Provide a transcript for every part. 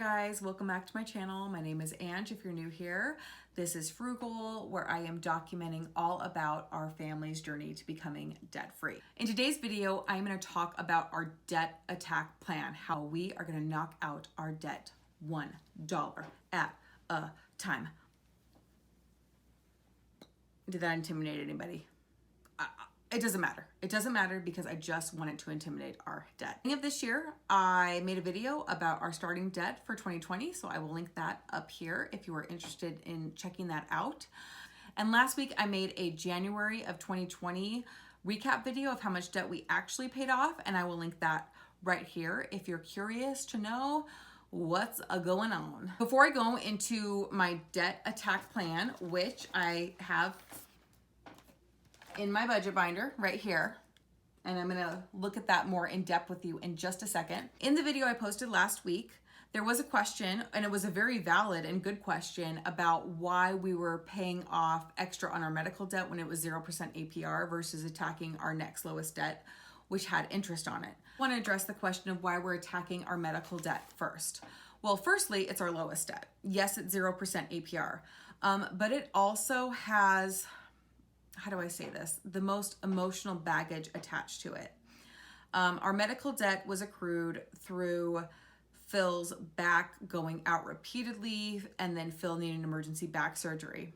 guys, welcome back to my channel. My name is Ange if you're new here. This is Frugal, where I am documenting all about our family's journey to becoming debt-free. In today's video, I'm going to talk about our debt attack plan, how we are going to knock out our debt $1 at a time. Did that intimidate anybody? It doesn't matter. It doesn't matter because I just wanted to intimidate our debt. Beginning of this year, I made a video about our starting debt for 2020, so I will link that up here if you are interested in checking that out. And last week, I made a January of 2020 recap video of how much debt we actually paid off, and I will link that right here if you're curious to know what's going on. Before I go into my debt attack plan, which I have in my budget binder right here, and I'm gonna look at that more in depth with you in just a second. In the video I posted last week, there was a question, and it was a very valid and good question about why we were paying off extra on our medical debt when it was 0% APR versus attacking our next lowest debt, which had interest on it. I want to address the question of why we're attacking our medical debt first. Well, firstly, it's our lowest debt. Yes, it's 0% APR, but it also has, how do I say this, the most emotional baggage attached to it. Our medical debt was accrued through Phil's back going out repeatedly, and then Phil needing emergency back surgery.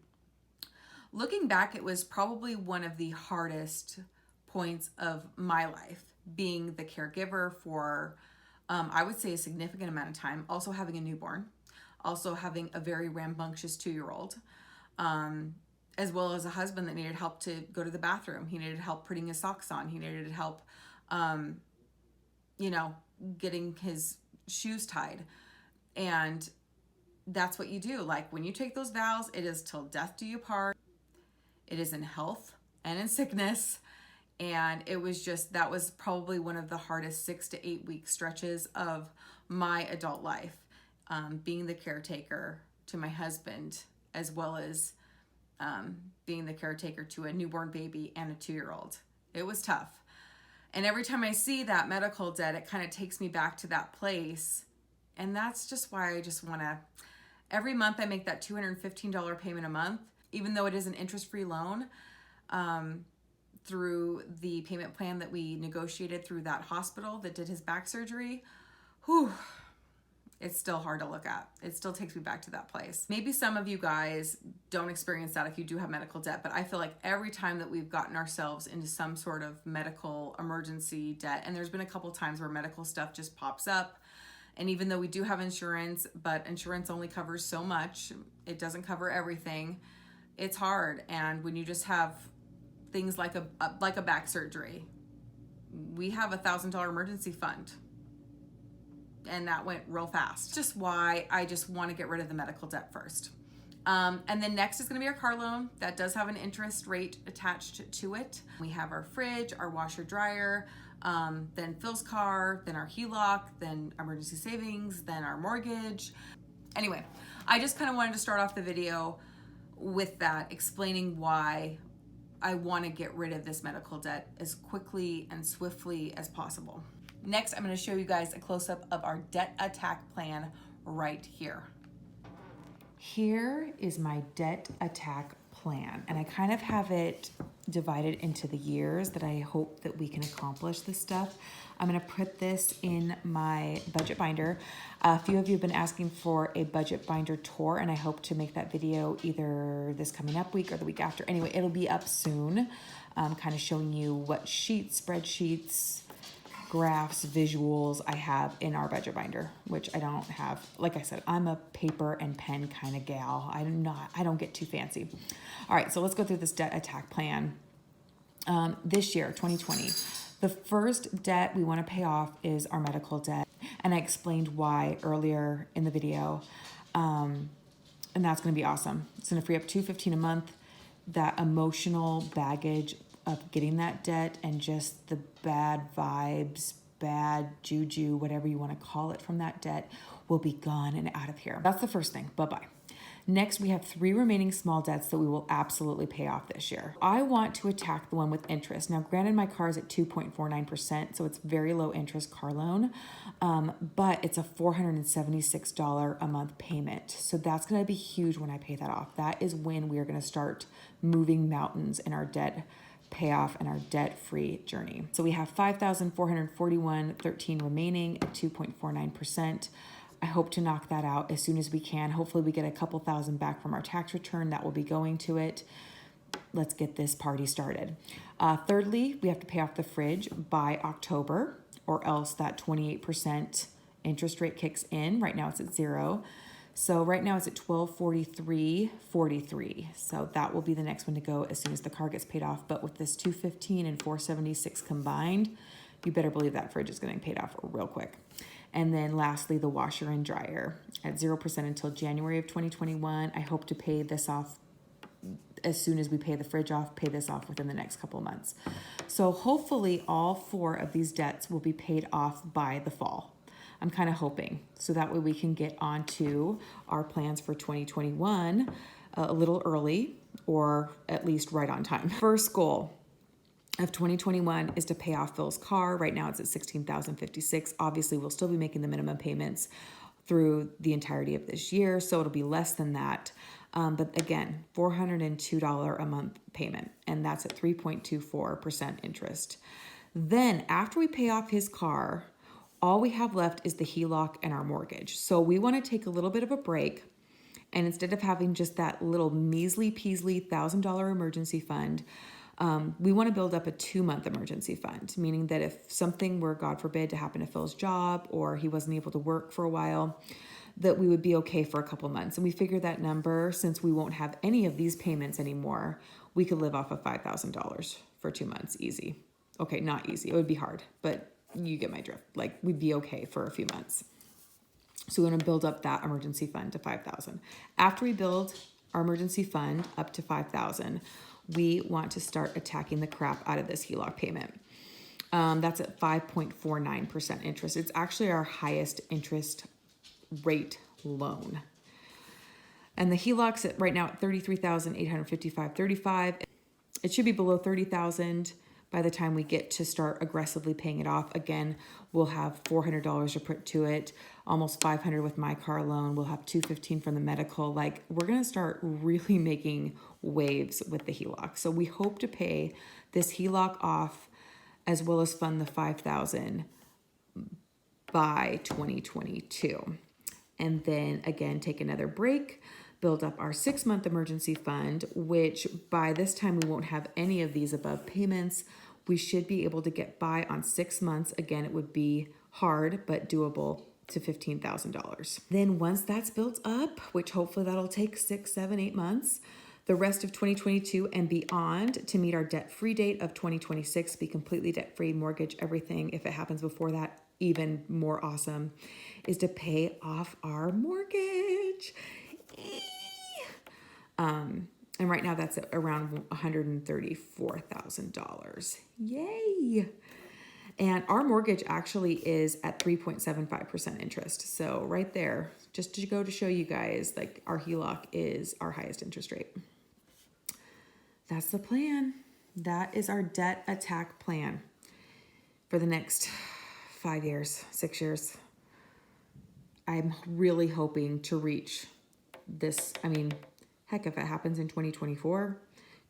Looking back, it was probably one of the hardest points of my life, being the caregiver for, I would say, a significant amount of time, also having a newborn, also having a very rambunctious 2-year-old, as well as a husband that needed help to go to the bathroom. He needed help putting his socks on. He needed help, getting his shoes tied. And that's what you do. Like, when you take those vows, it is till death do you part. It is in health and in sickness. And it was just, that was probably one of the hardest 6 to 8 week stretches of my adult life, being the caretaker to my husband, as well as being the caretaker to a newborn baby and a 2-year-old. It was tough. And every time I see that medical debt, it kind of takes me back to that place. And that's just why I just want to, every month I make that $215 payment a month, even though it is an interest-free loan, through the payment plan that we negotiated through that hospital that did his back surgery. Whew. It's still hard to look at. It still takes me back to that place. Maybe some of you guys don't experience that if you do have medical debt, but I feel like every time that we've gotten ourselves into some sort of medical emergency debt, and there's been a couple times where medical stuff just pops up, and even though we do have insurance, but insurance only covers so much, it doesn't cover everything, it's hard. And when you just have things like a back surgery, we have a $1,000 emergency fund. And that went real fast. Just why I just want to get rid of the medical debt first. And then next is going to be our car loan. That does have an interest rate attached to it. We have our fridge, our washer dryer, then Phil's car, then our HELOC, then emergency savings, then our mortgage. Anyway, I just kind of wanted to start off the video with that, explaining why I want to get rid of this medical debt as quickly and swiftly as possible. Next, I'm going to show you guys a close-up of our debt attack plan right here. Here is my debt attack plan, and I kind of have it divided into the years that I hope that we can accomplish this stuff. I'm going to put this in my budget binder. A few of you have been asking for a budget binder tour, and I hope to make that video either this coming up week or the week after. Anyway, it'll be up soon, kind of showing you what sheets, spreadsheets, graphs, visuals I have in our budget binder, which I don't have. Like I said, I'm a paper and pen kind of gal. I don't get too fancy. All right, so let's go through this debt attack plan. This year, 2020, the first debt we want to pay off is our medical debt. And I explained why earlier in the video. And that's going to be awesome. It's going to free up $215 a month. That emotional baggage of getting that debt and just the bad vibes, bad juju, whatever you want to call it from that debt will be gone and out of here. That's the first thing. Bye-bye. Next, we have 3 remaining small debts that we will absolutely pay off this year. I want to attack the one with interest. Now, granted, my car is at 2.49%, so it's very low interest car loan, but it's a $476 a month payment. So that's going to be huge when I pay that off. That is when we are going to start moving mountains in our debt payoff and our debt-free journey. So we have $5,441.13 remaining at 2.49%. I hope to knock that out as soon as we can. Hopefully we get a couple thousand back from our tax return that will be going to it. Let's get this party started. Thirdly, we have to pay off the fridge by October, or else that 28% interest rate kicks in. Right now it's at 0. So right now it's at $1,243.43. So that will be the next one to go as soon as the car gets paid off. But with this $215 and $476 combined, you better believe that fridge is getting paid off real quick. And then lastly, the washer and dryer at 0% until January of 2021. I hope to pay this off as soon as we pay the fridge off, pay this off within the next couple of months. So hopefully all 4 of these debts will be paid off by the fall. I'm kind of hoping, so that way we can get on to our plans for 2021 a little early, or at least right on time. First goal of 2021 is to pay off Phil's car. Right now it's at $16,056. Obviously, we'll still be making the minimum payments through the entirety of this year, so it'll be less than that. But again, $402 a month payment, and that's at 3.24% interest. Then after we pay off his car, all we have left is the HELOC and our mortgage. So we want to take a little bit of a break, and instead of having just that little measly peasly $1,000 emergency fund, we want to build up a 2-month emergency fund, meaning that if something were, God forbid, to happen to Phil's job, or he wasn't able to work for a while, that we would be okay for a couple months. And we figured that number, since we won't have any of these payments anymore, we could live off of $5,000 for 2 months, easy. Okay, not easy. It would be hard, but you get my drift. Like, we'd be okay for a few months. So we're going to build up that emergency fund to $5,000. After we build our emergency fund up to $5,000, we want to start attacking the crap out of this HELOC payment. That's at 5.49% interest. It's actually our highest interest rate loan. And the HELOC's at right now at $33,855.35. It should be below $30,000 by the time we get to start aggressively paying it off. Again, we'll have $400 to put to it, almost $500 with my car loan. We'll have $215 from the medical. Like, we're going to start really making waves with the HELOC. So we hope to pay this HELOC off as well as fund the $5,000 by 2022. And then again, take another break, build up our 6-month emergency fund, which by this time we won't have any of these above payments. We should be able to get by on 6 months. Again, it would be hard, but doable, to $15,000. Then once that's built up, which hopefully that'll take 6, 7, 8 months, the rest of 2022 and beyond to meet our debt-free date of 2026, be completely debt-free, mortgage, everything. If it happens before that, even more awesome, is to pay off our mortgage. And right now that's at around $134,000. Yay! And our mortgage actually is at 3.75% interest. So right there, just to go to show you guys, like, our HELOC is our highest interest rate. That's the plan. That is our debt attack plan for the next 5 years, 6 years. I'm really hoping to reach this. I mean, heck, if it happens in 2024,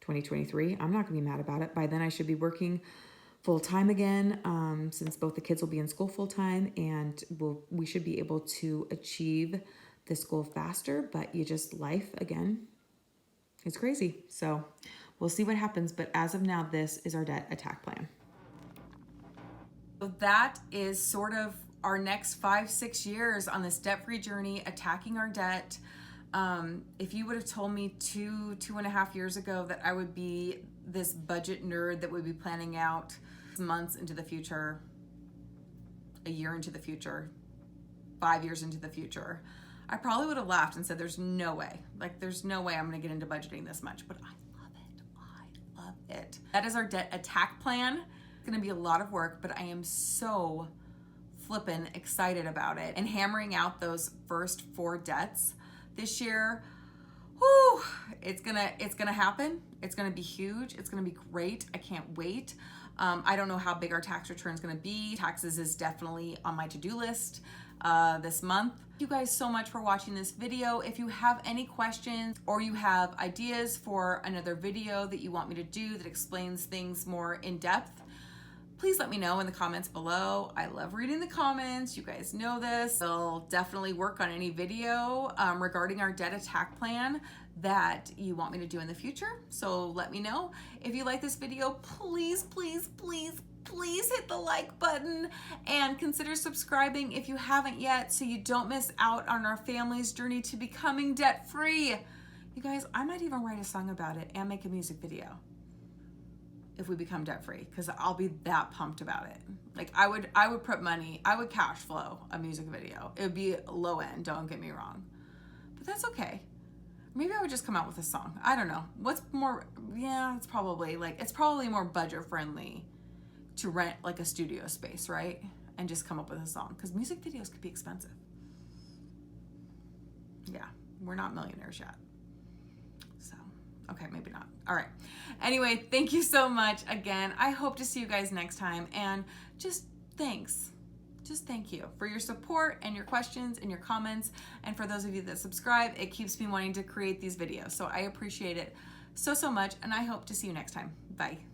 2023, I'm not gonna be mad about it. By then I should be working full-time again, since both the kids will be in school full-time, and we should be able to achieve this goal faster. But life again, it's crazy. So we'll see what happens. But as of now, this is our debt attack plan. So that is sort of our next 5-6 years on this debt-free journey, attacking our debt. If you would have told me 2.5 years ago that I would be this budget nerd that would be planning out months into the future, a year into the future, 5 years into the future, I probably would have laughed and said, there's no way. Like, there's no way I'm going to get into budgeting this much. But I love it. I love it. That is our debt attack plan. It's going to be a lot of work, but I am so flippin' excited about it. And hammering out those first 4 debts this year, it's gonna happen. It's gonna be huge. It's gonna be great. I can't wait. I don't know how big our tax return is gonna be. Taxes is definitely on my to-do list this month. Thank you guys so much for watching this video. If you have any questions or you have ideas for another video that you want me to do that explains things more in depth, please let me know in the comments below. I love reading the comments. You guys know this. I'll definitely work on any video regarding our debt attack plan that you want me to do in the future. So let me know. If you like this video, please, please, please, please hit the like button and consider subscribing if you haven't yet so you don't miss out on our family's journey to becoming debt-free. You guys, I might even write a song about it and make a music video if we become debt-free, because I'll be that pumped about it. Like I would put money, I would cash flow a music video. It would be low end, don't get me wrong, but that's okay. Maybe I would just come out with a song. I don't know. What's more, yeah, it's probably more budget friendly to rent like a studio space, right? And just come up with a song, because music videos could be expensive. Yeah, we're not millionaires yet. So, okay, maybe not. All right. Anyway, thank you so much again. I hope to see you guys next time, and just thanks. Just thank you for your support and your questions and your comments. And for those of you that subscribe, it keeps me wanting to create these videos. So I appreciate it so, so much. And I hope to see you next time. Bye.